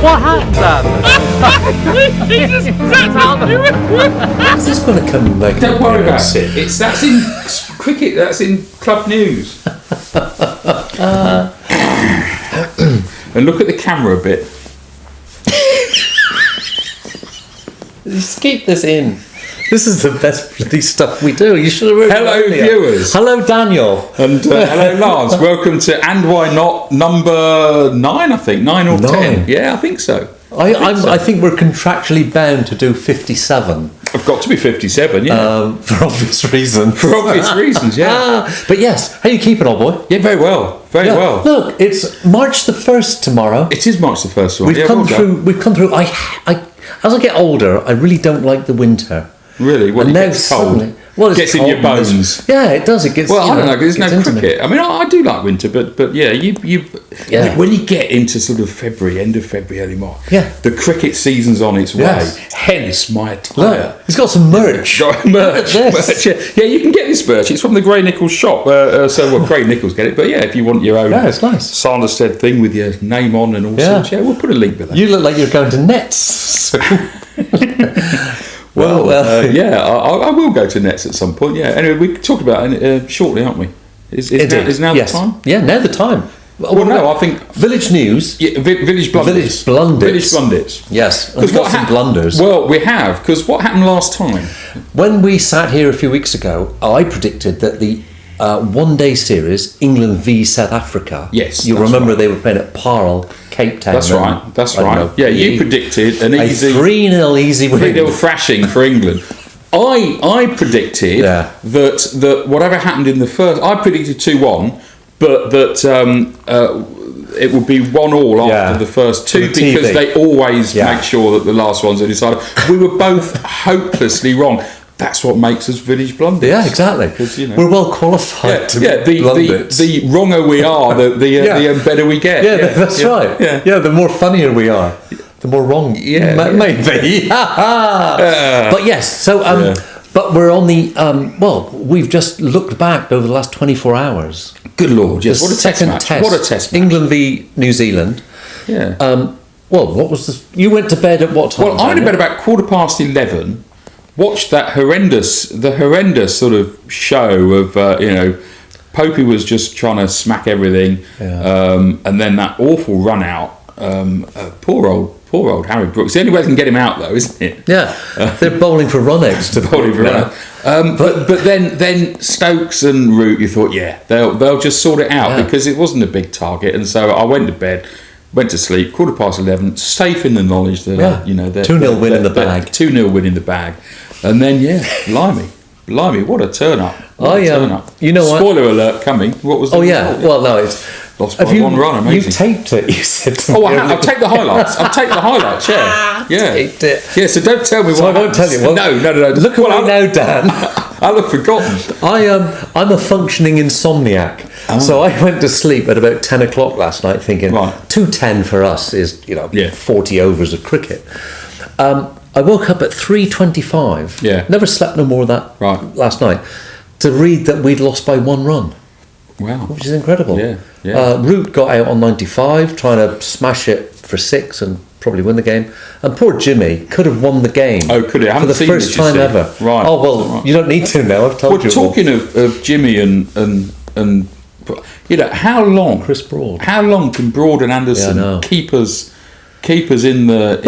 What happened, Dan? Is this going to come like? Don't worry about it. That's in cricket. That's in club news. And look at the camera a bit. Just keep this in. This is the best bloody stuff we do. You should have heard. Hello, viewers. Hello, Daniel. And hello, Lance. Welcome to And Why Not number 9, I think. 9 or 10. Yeah, I think so. I think we're contractually bound to do 57. I've got to be 57, yeah. For obvious reasons. For obvious reasons, yeah. But yes, how you keeping, old boy? Yeah, very well. Very well. Look, it's March the 1st tomorrow. It is March the 1st tomorrow. We've come through. As I get older, I really don't like the winter. Really? Well, it gets cold. Well, it gets in your bones. Yeah, it does. It gets. Well, I don't know. There's no cricket. I mean, I do like winter, but yeah, when you get into sort of February, end of February, early March, the cricket season's on its way. Yes. Hence my attire. Look, he's got some merch. merch. Yeah, you can get this merch. It's from the Grey Nichols shop. Grey Nichols get it. But yeah, if you want your own, it's nice. Sanderstead thing with your name on and all sorts, we'll put a link below. You look like you're going to Nets. Well, I will go to Nets at some point. Yeah. Anyway, we talked about it shortly, aren't we? Is now the time? Yeah, now the time. Well, no, I think Village News. Yeah, Village Blunders. Village Blunders. Yes, because what some blunders. Well, we have, because what happened last time? When we sat here a few weeks ago, I predicted that the one-day series, England v South Africa. Yes, you remember they were playing at Parle, Cape Town. That's right. That's right. Yeah, you predicted an easy 3-0 easy win. 3-0 thrashing for England. I predicted that whatever happened in the first, I predicted 2-1, but that it would be 1-1 after the first two because they always make sure that the last ones are decided. We were both hopelessly wrong. That's what makes us Village Blunders. Yeah, exactly. Because we're well qualified to the wronger we are, the better we get. Yeah, that's right. Yeah, the more funnier we are, the more wrong. Maybe. But yes, so but we're on the we've just looked back over the last 24 hours. Good Lord, yes. What a test match. What a test match. England v New Zealand. Yeah. What was this? You went to bed at what time? Well, I went to bed about 11:15. Watched that horrendous sort of show of Popey was just trying to smack everything, and then that awful run out. Poor old Harry Brooks. The only way they can get him out though, isn't it? Yeah, they're bowling for run-outs to bowling for run-outs. But then Stokes and Root, you thought, they'll just sort it out because it wasn't a big target, and so I went to bed. Went to sleep, 11:15, safe in the knowledge that, 2-0 win in the bag. 2-0 win in the bag. And then, blimey, what a turn-up. You know what? Spoiler alert coming. What was the result? Well, no, it's... Lost by one run, amazing. You taped it, you said to me. I'll take the highlights. Yeah. Taped it. Yeah, so don't tell me what I won't tell you. Well, no. Look at me now, Dan. I'll have forgotten. I'm a functioning insomniac. So I went to sleep at about 10 o'clock last night thinking 2:10 for us is 40 overs of cricket. I woke up at 3:25. Never slept no more of that last night to read that we'd lost by 1 run. Wow. Which is incredible. Root got out on 95 trying to smash it for 6 and probably win the game. And poor Jimmy could have won the game. Oh, could it? For the first time ever. Right. Oh, well, you don't need to now. I've told you. Well, talking of Jimmy and how long? Chris Broad. How long can Broad and Anderson keep us in the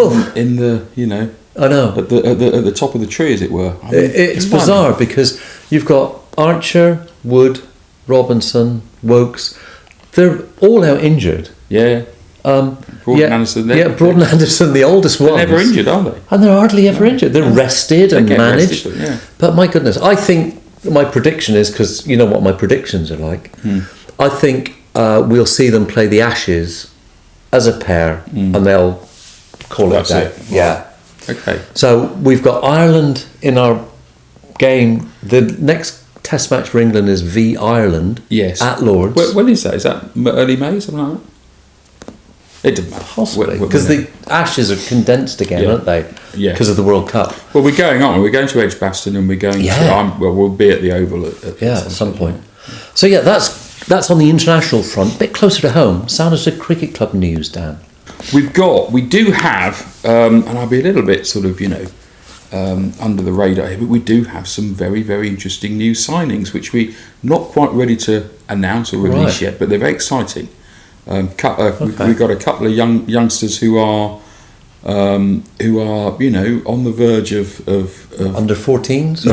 I know at the top of the tree, as it were. I mean, it's bizarre because you've got Archer, Wood, Robinson, Wokes. They're all out injured. Yeah. Broad and Anderson. Broad and Anderson, the oldest ones. They're never injured, are they? And they're hardly ever injured. They're rested and managed. Rested, But my goodness, I think my prediction is, because you know what my predictions are like, I think we'll see them play the Ashes as a pair and they'll call it that. Yeah. Okay. So we've got Ireland in our game. The next Test match for England is v Ireland at Lord's. When is that? Is that early May, something like that? It doesn't matter. Possibly. Because the Ashes are condensed again, aren't they? Yeah. Because of the World Cup. Well, we're going on. We're going to Edgbaston and we're going to... we'll be at the Oval at some point. So, that's on the international front. A bit closer to home. Sanderson Cricket Club news, Dan. we do have, and I'll be a little bit sort of, under the radar here, but we do have some very, very interesting new signings, which we're not quite ready to announce or release yet, but they're very exciting. We've got a couple of youngsters who are on the verge of under 14s.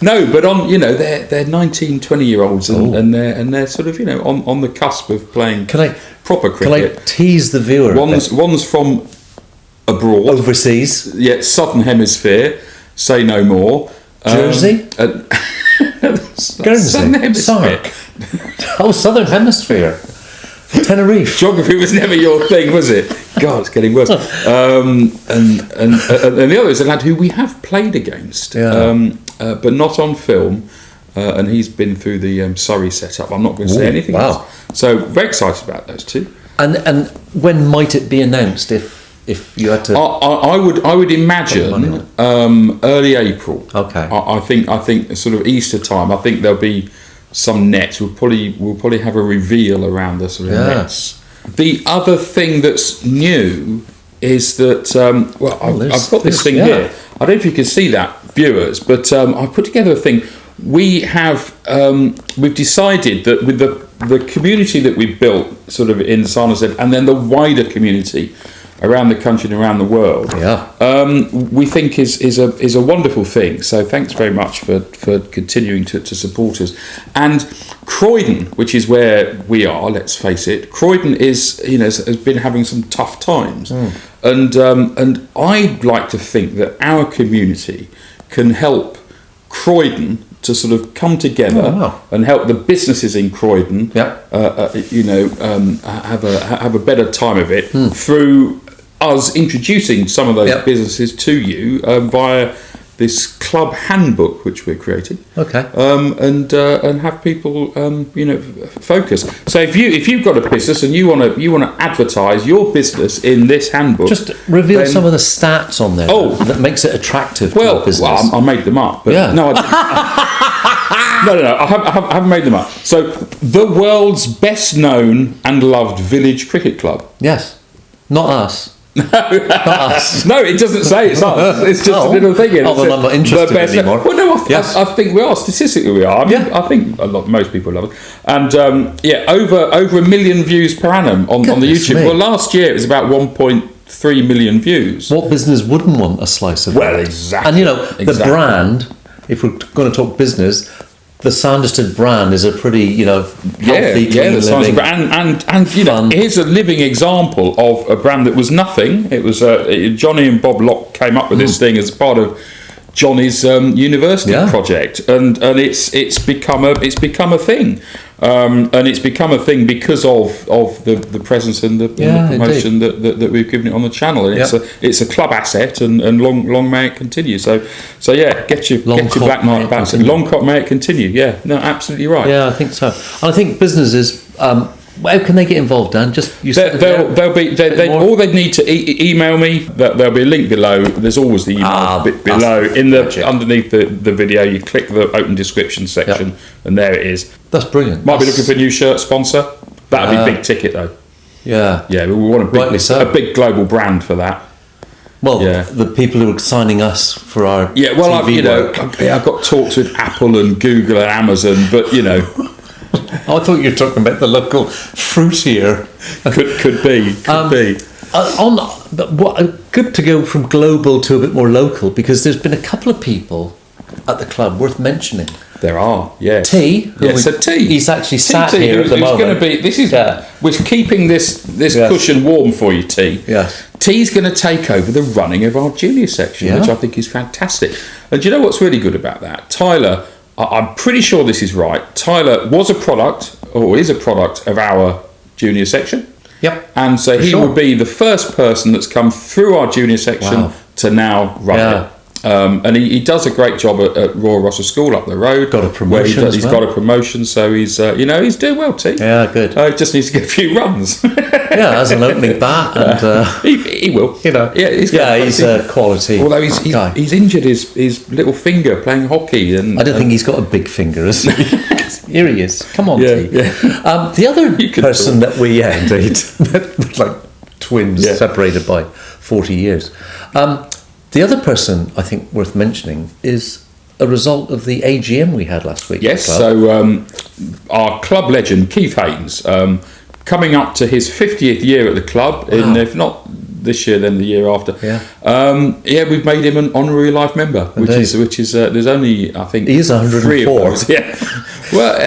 no, but on they're 19, 20-year-olds and they're sort of on the cusp of playing proper cricket. Can I tease the viewer? One's from abroad, overseas, Southern Hemisphere. Say no more. Jersey, Guernsey, Southern Hemisphere. Southern Hemisphere. Tenerife. Geography was never your thing, was it? God, it's getting worse. And the other is a lad who we have played against, but not on film. And he's been through the Surrey setup. I'm not going to say anything else. So very excited about those two. And when might it be announced? If you had to, I would imagine early April. Okay. I think sort of Easter time. I think there'll be some nets. We'll probably have a reveal around the sort of nets. The other thing that's new is that I've got this thing here. I don't know if you can see that, viewers, but I've put together a thing. We have we've decided that with the community that we've built sort of in Somerset, and then the wider community around the country and around the world, we think is a wonderful thing. So thanks very much for continuing to support us. And Croydon, which is where we are, let's face it, Croydon has been having some tough times, and I'd like to think that our community can help Croydon to sort of come together and help the businesses in Croydon, have a better time of it through us introducing some of those businesses to you via this club handbook which we're creating. And have people focus. So if you've got a business and you want to advertise your business in this handbook, just reveal some of the stats on there that makes it attractive to your business. Well, I made them up, but no, I haven't made them up. So the world's best known and loved village cricket club. Yes, not us. Not us. No, it doesn't say it's us. It's just a little thing. Well, I'm not interested anymore. Well, no, I think we are. Statistically, we are. I think most people love it. And over 1 million views per annum on the YouTube. Me. Well, last year it was about 1.3 million views. What business wouldn't want a slice of that? Exactly. And the brand, if we're going to talk business, the Sanderstead brand is a pretty, healthy, clean living, and here's a living example of a brand that was nothing. It was Johnny and Bob Locke came up with this thing as part of Johnny's university project, and it's become a thing, and it's become a thing because of the presence and the promotion that we've given it on the channel, and it's a club asset, and long may it continue. So get your black mark back. Long may it continue. Yeah, no, absolutely right. Yeah, I think so. And I think businesses. How can they get involved, Dan? All they need to email me. There'll be a link below. There's always the email bit below underneath the video. You click the open description section, and there it is. That's brilliant. Might be looking for a new shirt sponsor. That'd be big ticket though. Yeah, we want a big global brand for that. Well, the people who are signing us for our TV work. I've got talks with Apple and Google and Amazon, but I thought you were talking about the local fruitier. Could be. Good to go from global to a bit more local, because there's been a couple of people at the club worth mentioning. There are, yes. T. T. He's actually sat here at the moment. We're keeping this cushion warm for you, T. Yes. T's going to take over the running of our junior section, which I think is fantastic. And do you know what's really good about that? Tyler, I'm pretty sure this is right. Tyler is a product of our junior section. Yep. And so he will be the first person that's come through our junior section to now run it. And he does a great job at Royal Rossall School up the road. Got a promotion. He's got a promotion, so he's he's doing well, T. Yeah, good. He just needs to get a few runs. As an opening bat, and he will. He's quality. Although he's injured his little finger playing hockey, and I don't think he's got a big finger, has he? Here he is. Come on, T. Yeah. The other person that we indeed, like twins separated by 40 years. The other person I think worth mentioning is a result of the AGM we had last week. Yes, so our club legend, Keith Haynes, coming up to his 50th year at the club, if not this year, then the year after. We've made him an honorary life member, which is there's only, I think, he is 104. 3 of those. Yeah. Well,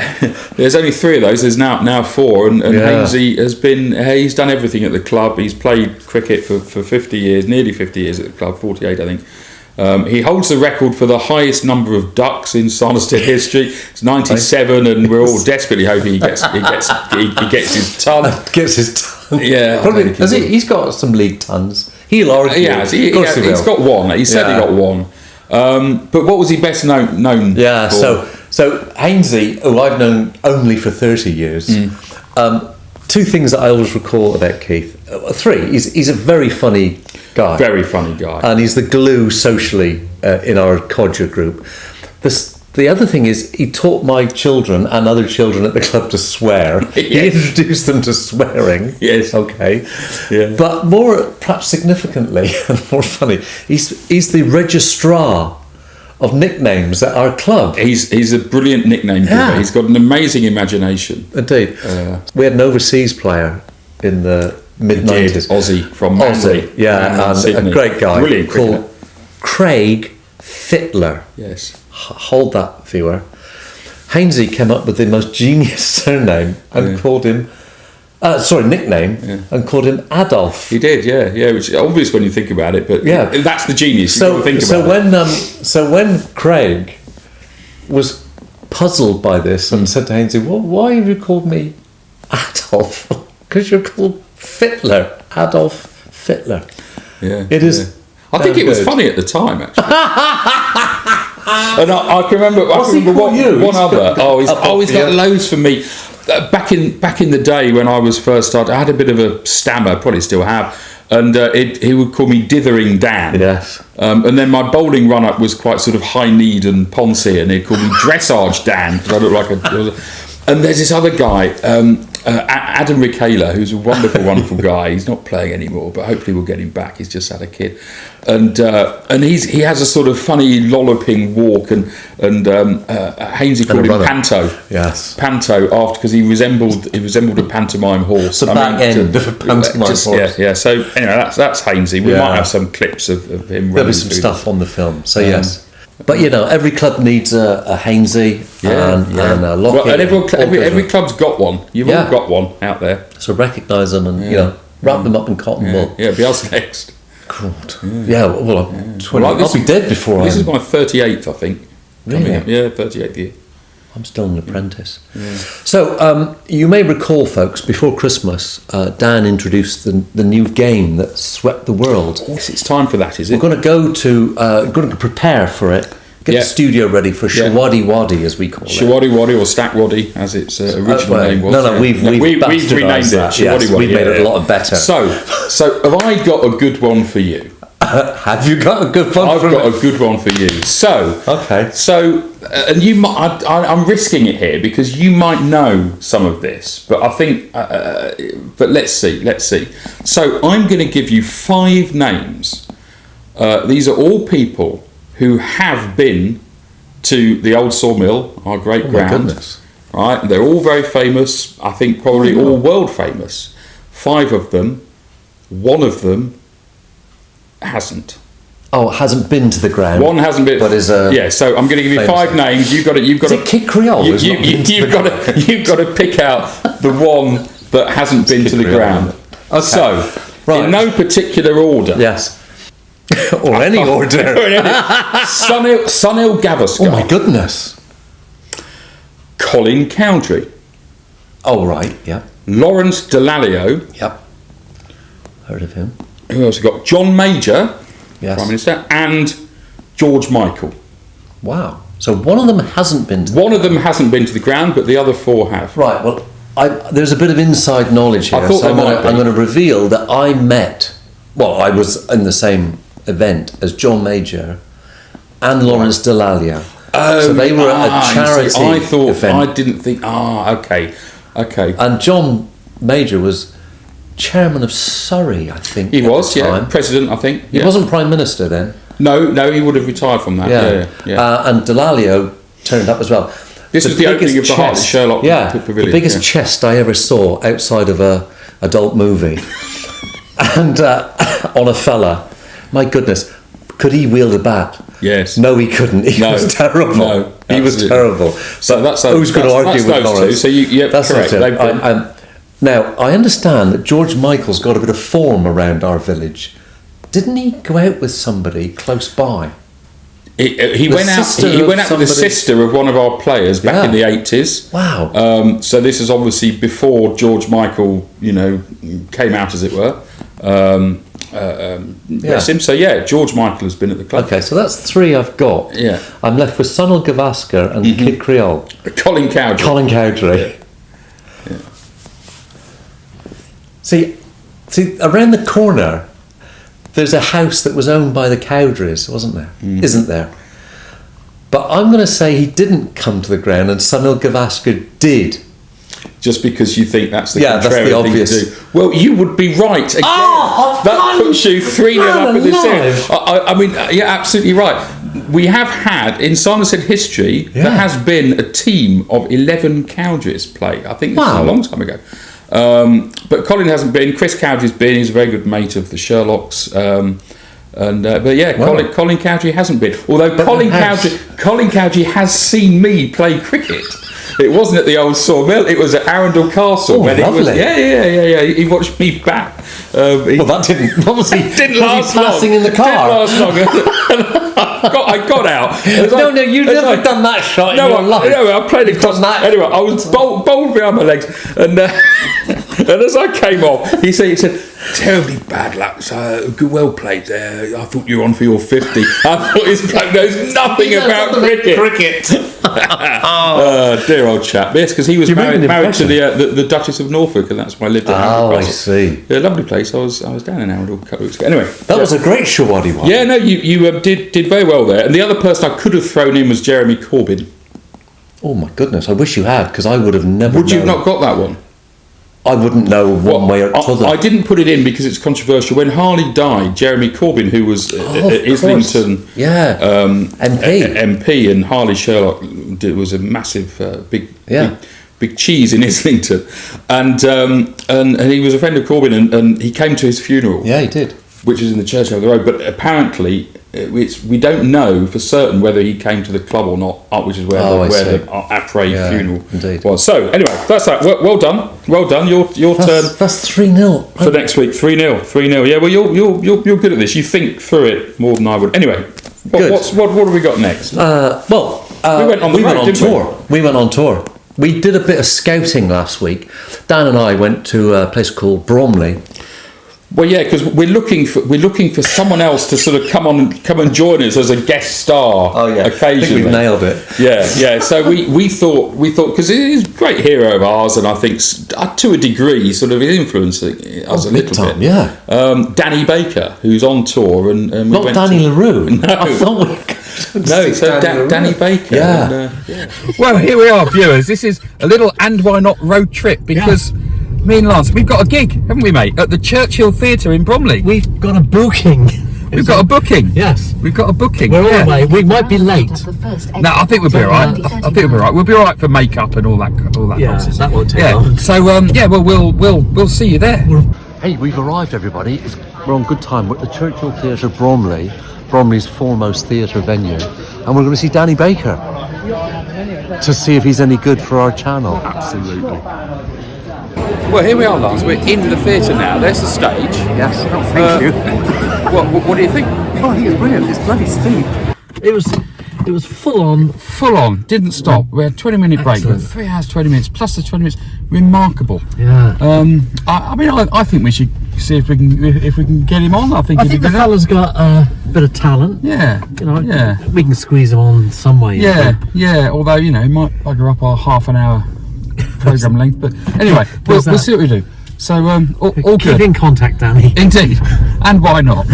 there's only 3 of those. There's now 4, and Hainsey he's done everything at the club. He's played cricket for 50 years, nearly 50 years at the club, 48, I think. He holds the record for the highest number of ducks in Sanderstead history. It's 97, and we're all desperately hoping he gets his ton. Gets his ton. Yeah, probably. He's got some league tons. He'll argue. He has. He's got one. He said he got one. But what was he best known for? So Hainsey, who I've known only for 30 years. 2 things that I always recall about Keith. 3. He's a very funny guy. Very funny guy. And he's the glue socially in our codger group. The other thing is he taught my children and other children at the club to swear. He introduced them to swearing. Yes. Okay. Yeah. But more, perhaps significantly and more funny, he's the registrar of nicknames at our club. He's a brilliant nickname giver. He's got an amazing imagination. Indeed. We had an overseas player in the mid-90s. Aussie from Manly. And Sydney. A great guy. Brilliant called Craig Fittler. Yes. Hold that, viewer. Hainsey came up with the most genius surname and called him nickname, and called him Adolf. He did, which is obvious when you think about it, but that's the genius. So when Craig was puzzled by this and said to Hainsey, "Well, why have you called me Adolf? Because you're called Fittler, Adolf Fittler." Yeah, it is. I think it was funny at the time, actually. And I can remember. One other. He's got loads for me. Back in the day when I was first started, I had a bit of a stammer, probably still have, and he would call me Dithering Dan. Yes. And then my bowling run-up was quite sort of high-kneed and poncy, and he'd call me Dressage Dan, because I looked like a... And there's this other guy, Adam Ricala, who's a wonderful, wonderful guy. He's not playing anymore, but hopefully we'll get him back. He's just had a kid, and he has a sort of funny lolloping walk, and Hainsey called him Panto. Yes, Panto because he resembled a pantomime horse. The back end of a pantomime horse. Yeah. So anyway, that's Hainsey. We might have some clips of him. There'll be some stuff on the film. So yes. But every club needs a Hainsey and a Lockett. Well, and every club's got one. You've all got one out there. So recognise them and wrap them up in cotton wool. Yeah, be us next. God. I'll be dead before. This is my 38th, I think. Really? 38th year. I'm still an apprentice. Yeah. So you may recall, folks, before Christmas, Dan introduced the new game that swept the world. Yes, it's time for that, is it? We're going to prepare for it. Get the studio ready for Shawadi Wadi, as we call it. Shawadi Wadi or Stack Wadi, as its original name was. No, we've renamed it. Shawadi Wadi. We've made it a lot better. So have I got a good one for you? Have you got a good one? I've got a good one for you. And you might. I'm risking it here because you might know some of this, but I think. But let's see. So I'm going to give you 5 names. These are all people who have been to the old sawmill, our great ground. My goodness. Right, they're all very famous. I think probably all world famous. 5 of them. One of them hasn't. Oh, hasn't been to the ground. One hasn't been, but is so I'm going to give you 5 names. You've got to. Is it Kid Creole? You've got to pick out the one that hasn't been to the ground. Okay. So, in no particular order. Yes. Or any order. Sunil Gavaskar. Oh my goodness. Colin Cowdrey. Oh right, yeah. Lawrence Dallaglio. Yep. Heard of him. Who else? We've got John Major. Yes. Prime Minister, and George Michael. Wow. So one of them hasn't been to the ground, but the other 4 have. Right, well, there's a bit of inside knowledge here. I'm going to reveal that I was in the same event as John Major and Lawrence Dallaglio. So they were at a charity event. I didn't think... okay. And John Major was chairman of Surrey, I think. He was, president, I think. He wasn't Prime Minister then. No, he would have retired from that. Yeah. And Delalio turned up as well. This was the opening of the Hartley Sherlock Pavilion. The biggest chest I ever saw outside of a adult movie. And on a fella, my goodness, could he wield a bat? Yes. No, he couldn't. He was terrible. No, he was terrible. So who's going to argue with Norris? So that's correct. Now, I understand that George Michael's got a bit of form around our village. Didn't he go out with somebody close by? He went out with the sister of one of our players back in the 80s. Wow. So this is obviously before George Michael, came out, as it were. Bless him. So George Michael has been at the club. Okay, so that's 3 I've got. Yeah. I'm left with Sunil Gavaskar and Kid Creole. Colin Cowdrey. Yeah. See, around the corner, there's a house that was owned by the Cowdreys, wasn't there? Isn't there? But I'm going to say he didn't come to the ground and Sunil Gavaskar did. Just because you think that's the contrary that's the obvious thing to do. Well, you would be right again. That puts you 3-0 up in this series. I mean, you're absolutely right. We have had, in Somerset history, there has been a team of 11 Cowdreys play. I think this is a long time ago. But Colin hasn't been. Chris Cowdrey's been. He's a very good mate of the Sherlocks. Colin Cowdrey hasn't been. Although Colin Cowdrey has seen me play cricket. It wasn't at the old Sawmill. It was at Arundel Castle. Oh, lovely. He watched me bat. That didn't last long. Passing in the car. Didn't last long. I got out. You've never done that shot in your life. No, I played it across. Anyway, I was bowled behind my legs, and as I came off, he said, terribly bad luck. So well played there. I thought you were on for your 50. I thought his bloke knows nothing about cricket. Dear old chap. Yes, because he was married to the Duchess of Norfolk, and that's why I lived at Arundel Castle. I see. A lovely place. I was down in Arundel a couple of weeks ago. Anyway, that was a great Shawadi one. Yeah, no, you did very well there. And the other person I could have thrown in was Jeremy Corbyn. Oh my goodness! I wish you had, because I would have never. Would you have not got that one? I wouldn't know one way or the other. I didn't put it in because it's controversial. When Harley died, Jeremy Corbyn, who was Islington MP, and Harley Sherlock was a massive big cheese in Islington, and he was a friend of Corbyn, and he came to his funeral. Yeah, he did. Which is in the church over the road, but apparently we don't know for certain whether he came to the club or not, which is where the après funeral was. So anyway, that's that. Well done. Your turn. That's 3-0 for next week. 3-0. Yeah. Well, you're good at this. You think through it more than I would. Anyway, what have we got next? We went on tour. We did a bit of scouting last week. Dan and I went to a place called Bromley. Well, yeah, because we're looking for someone else to sort of come and join us as a guest star. Oh yeah, occasionally. I think we've nailed it. Yeah. So we thought because he's a great hero of ours, and I think to a degree, sort of influencing us a little bit. Yeah. Danny Baker, who's on tour, and we not went Danny LaRue. No. I thought Danny Baker. Yeah. Well, here we are, viewers. This is a little and why not road trip because. Me and Lance, we've got a gig, haven't we, mate? At the Churchill Theatre in Bromley. We've got a booking. We've got a booking. Yes. We've got a booking. We're on the way. We might be late. No, I think we'll be all right. I think we'll be all right. We'll be all right for makeup and all that nonsense. That won't take long. So, we'll see you there. Hey, we've arrived, everybody. We're on good time. We're at the Churchill Theatre, Bromley's foremost theatre venue, and we're going to see Danny Baker to see if he's any good for our channel. Absolutely. Well, here we are, Lance. We're in the theatre now. There's the stage. Yes. Oh, thank you. What do you think? Oh, I think it's brilliant. It's bloody steep. It was full on. Didn't stop. We had 20-minute break. 3 hours, 20 minutes plus the 20 minutes. Remarkable. Yeah. I think we should see if we can get him on. I think the fella's got a bit of talent. Yeah. We can squeeze him on some way. Yeah. Although he might bugger up our half an hour programme length, but anyway, we'll see what we do. So all Keep good. in contact, Danny. Indeed, and why not?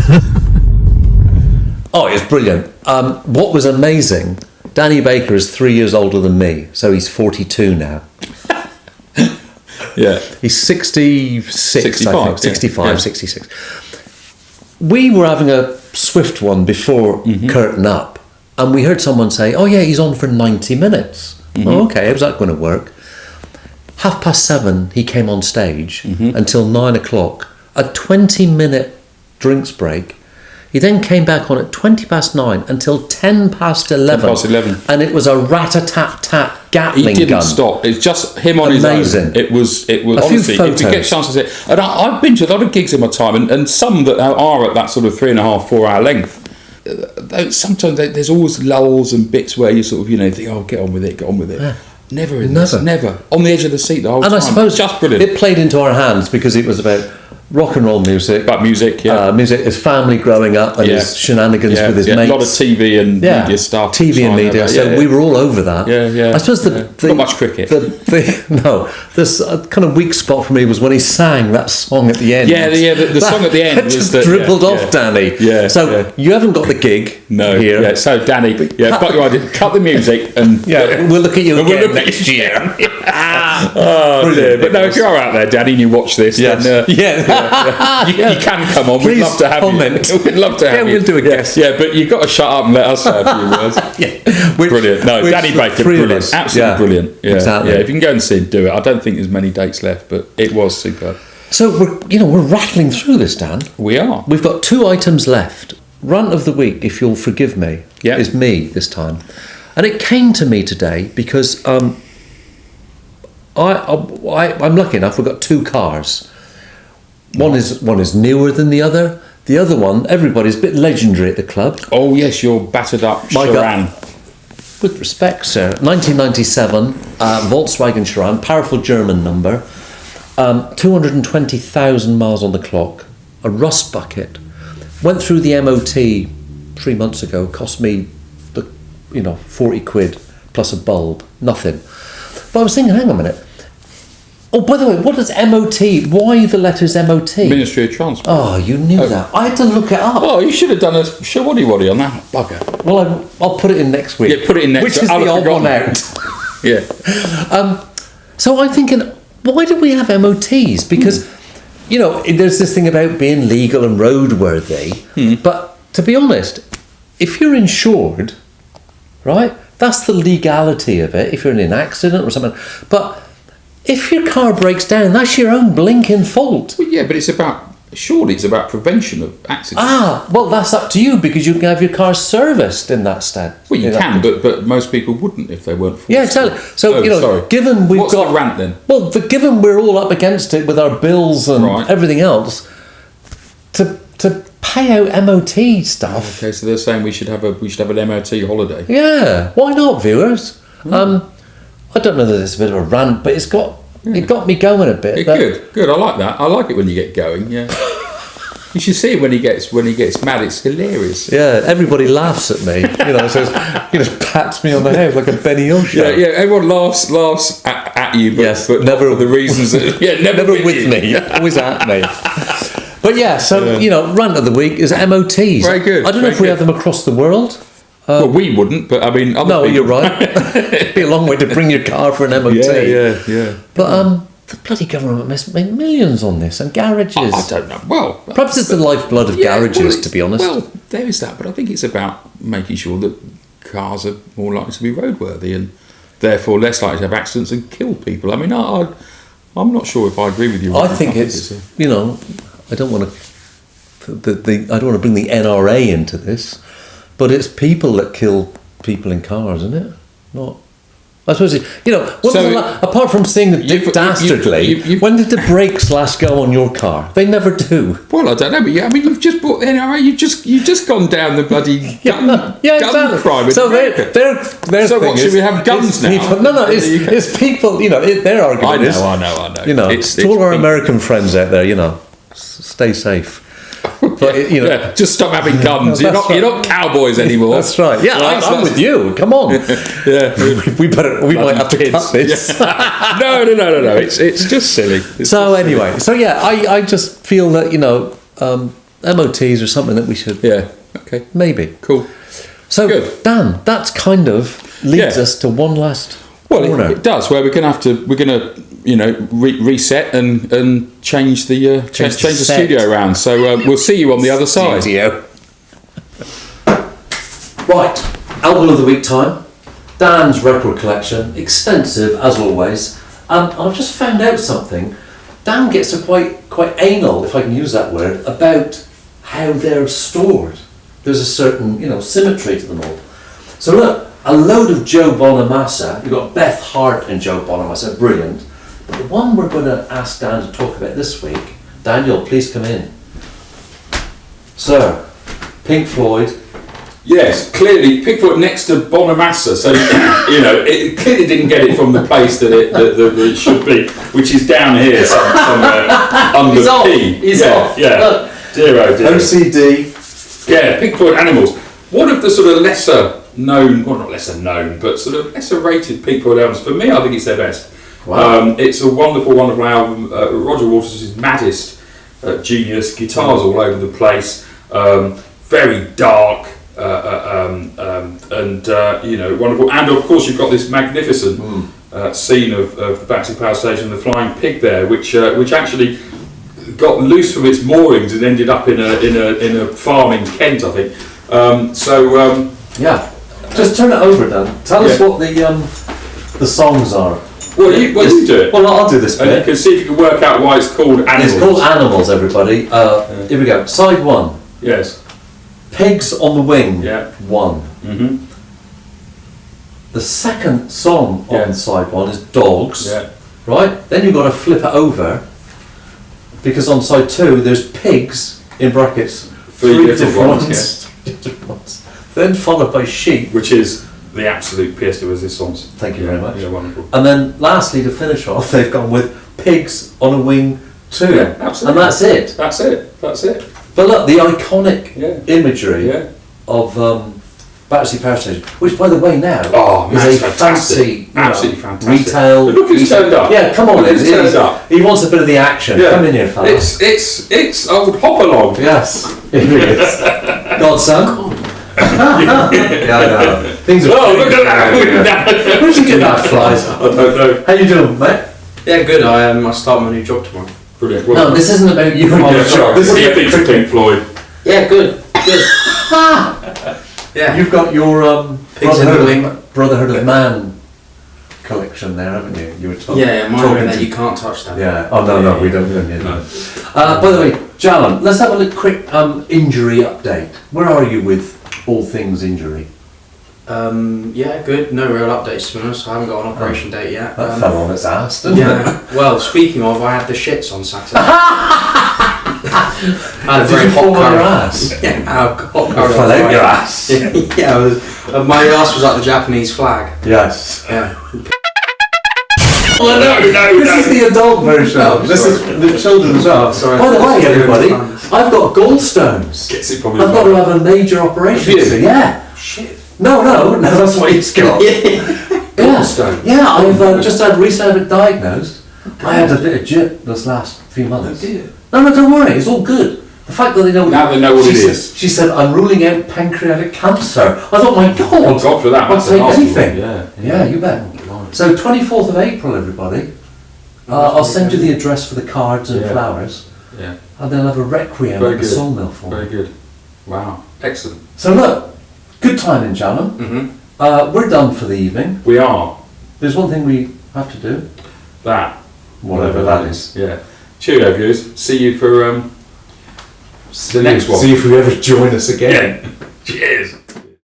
Oh, it's brilliant. What was amazing, Danny Baker is 3 years older than me, so he's 42 now. Yeah. He's 66, 65, I think. 65, yeah. 66. We were having a Swift one before curtain up, and we heard someone say, "Oh yeah, he's on for 90 minutes." Oh, okay, how's that going to work? 7:30, he came on stage until 9 o'clock. A 20-minute drinks break. He then came back on at 9:20 until 11:10. 11. And it was a rat-a-tat-tat Gatling gun. He didn't stop. It's just him on Amazing. his own. It was A few honestly, if you photos. get a chance to see it. And I've been to a lot of gigs in my time, and some that are at that sort of 3.5, 4 hour length. Sometimes there's always lulls and bits where you sort of, think, oh, get on with it. Yeah. Never in this, never. On the edge of the seat the whole time. And I suppose just brilliant. it played into our hands because it was about rock and roll music. About music, yeah. Music, his family growing up and his shenanigans with his mates. A lot of TV and media stuff. TV and media, so we were all over that. Yeah. I suppose not much cricket. This kind of weak spot for me was when he sang that song at the end. The song at the end was just that dribbled off, Danny. Yeah. So you haven't got the gig here. Yeah. So Danny, got your idea. Cut the music and we'll look at you again next year. Oh dear. But no, if you are out there, Danny, and you watch this, then you can come on. We'd love to have you. We'd love to have you. We'll do a guest. Yeah, but you've got to shut up and let us say a few words. Brilliant. No, Danny Baker, brilliant. Absolutely brilliant. Yeah, exactly. Yeah, if you can go and see him do it. I don't think there's many dates left, but it was superb. So we're rattling through this, Dan. We are. We've got 2 items left. Rant of the week, if you'll forgive me, is me this time. And it came to me today because I'm lucky enough, we've got 2 cars. One is newer than the other. The other one, everybody's a bit legendary at the club. Oh yes, your battered up Charan. With respect, sir. 1997 Volkswagen Charan, powerful German number. 220,000 miles on the clock. A rust bucket. Went through the MOT 3 months ago. Cost me 40 quid plus a bulb. Nothing. But I was thinking, hang on a minute. Oh, by the way, what does MOT? Why the letters MOT? Ministry of Transport. Oh, you knew that. I had to look it up. Oh, you should have done a shawoddy-waddy on that bugger. Well, I'll put it in next week. Yeah, put it in next week. week. Which is the odd one out. Yeah. So I'm thinking, why do we have MOTs? Because, there's this thing about being legal and roadworthy. But to be honest, if you're insured, right, that's the legality of it. If you're in an accident or something. But if your car breaks down, that's your own blinking fault. Well, yeah, but it's about prevention of accidents. Well, that's up to you because you can have your car serviced in that state. Well, you can, but most people wouldn't if they weren't forced. Yeah, exactly. So, given we've What's got... the rant then? Well, given we're all up against it with our bills and everything else, to pay out MOT stuff... Okay, so they're saying we should have an MOT holiday. Yeah, why not, viewers? I don't know that it's a bit of a rant, but it got me going a bit. Good. I like that. I like it when you get going. Yeah. You should see it when he gets mad. It's hilarious. Yeah, everybody laughs at me. So he just pats me on the head like a Benny Hill show. Yeah. Everyone laughs at you, but never for the reasons that. Yeah, never with me. Always at me. But rant of the week is MOTs. Very good. I don't know if we have them across the world. Well, we wouldn't, but I mean, other no, people. You're right. It'd be a long way to bring your car for an MOT. Yeah. But the bloody government made millions on this, and garages. I don't know. Well, perhaps it's the lifeblood of garages, to be honest. Well, there is that, but I think it's about making sure that cars are more likely to be roadworthy and therefore less likely to have accidents and kill people. I mean, I'm not sure if I agree with you. I think it's I don't want to bring the NRA into this. But it's people that kill people in cars, isn't it? Not. I suppose apart from seeing the Dick Dastardly, when did the brakes last go on your car? They never do. Well, I don't know, but you've just bought the NRA. You've just gone down the bloody gun exactly. crime. So their so what should we have guns now? It's people. Their argument is. I know. It's all our American friends out there. Stay safe. But just stop having guns. You're not cowboys anymore. That's right. Yeah, I'm with you. Come on. Yeah, we might have to cut this. Yeah. No. It's just silly. Anyway, I just feel that MOTs are something that we should. Yeah. Okay. Maybe. Cool. So good. Dan, that's kind of leads us to one last. Well, it does. Where we're going to reset and change the studio around. So we'll see you on the other side. Right, album of the week time. Dan's record collection, extensive as always. I've just found out something. Dan gets a quite anal, if I can use that word, about how they're stored. There's a certain symmetry to them all. So look, a load of Joe Bonamassa. You've got Beth Hart and Joe Bonamassa, brilliant. But the one we're going to ask Dan to talk about this week, Daniel, please come in. Sir, Pink Floyd. Yes, clearly Pink Floyd next to Bonamassa, so it clearly didn't get it from the place that it should be, which is down here somewhere under P. He's off. Yeah. Look. Dear oh dear. OCD. Yeah, Pink Floyd Animals. One of the sort of lesser known, well not lesser known, but sort of lesser rated Pink Floyd albums. For me, I think it's their best. Wow. It's a wonderful, wonderful album. Roger Waters is maddest genius. Guitars all over the place. Very dark. Wonderful, and of course you've got this magnificent scene of the Battersea Power Station, the Flying Pig there, which actually got loose from its moorings and ended up in a farm in Kent, I think. Yeah, just turn it over, Dan. Tell us what the songs are. Well, you do it. Well, I'll do this bit. And you can see if you can work out why it's called Animals. It's called Animals, everybody. Here we go. Side 1. Yes. Pigs on the Wing. Yeah. 1. Mm-hmm. The second song on side 1 is Dogs. Yeah. Right? Then you've got to flip it over because on side 2 there's Pigs in brackets. 3 different ones. Different ones. Then followed by Sheep. Which is the absolute pièce de résistance. Thank you very much. Yeah, wonderful. And then lastly, to finish off, they've gone with Pigs on a Wing 2. Yeah, absolutely. And that's it. That's it. But look, the iconic imagery Yeah. of Battersea Power Station, which by the way now that's is a fantastic. fancy, Absolutely fantastic. retail. But look who's turned up. Yeah, come on, Look who's turned up. He wants a bit of the action. Yeah. Come in here, fella. It's old Hopalong. Yes, it is. Godson. Yeah, I know. Things are. Oh, look at that! Where'd you get that flies? I don't know. How you doing, mate? Yeah, good. I start my new job tomorrow. Brilliant. No, this isn't about you. What do you think of Pink Floyd? Yeah, good. Yeah. You've got your Pigs in the Wing. Brotherhood of Man collection there, haven't you? You were talking. Yeah, mine are in there. You can't touch that. Yeah. Oh no, we don't need that. By the way, Jallen, let's have a little quick injury update. Where are you with all things injury? Yeah, good. No real updates to be honest. I haven't got an operation date yet. That fell on its ass, didn't it? Yeah. Well, speaking of, I had the shits on Saturday. I had a Did very you hot fall on your curry. ass? Yeah, hot Or curry. fell out your ass? Yeah, I was, my ass was like the Japanese flag. Yes. Yeah. Oh, no. This is the adult version. Oh, This is sorry. the children's art. Sorry. By the way, everybody, I've got gallstones. Gets it probably. I've got to have a major operation. Have you? Yeah. Shit. No, that's what he's got. Gallstone? Yeah, I've just had recently diagnosed. I had a bit of jip this last few months. Oh dear. No, don't worry, it's all good. The fact that they know Now they know what it said, is. She said, I'm ruling out pancreatic cancer. I thought, my God. Oh, God for that. I'll That's take a nasty anything. one. Yeah, you bet. So 24th of April, everybody. I'll send you the address for the cards and flowers. Yeah. And they'll have a requiem Very at the good. sawmill for Very me. good. Wow. Excellent. So look, good timing, Jallen. Mm-hmm. We're done for the evening. We are. There's one thing we have to do. That. Whatever that is. Yeah. Cheerio, viewers. See you for the next one. See if we ever join us again. Yeah. Cheers.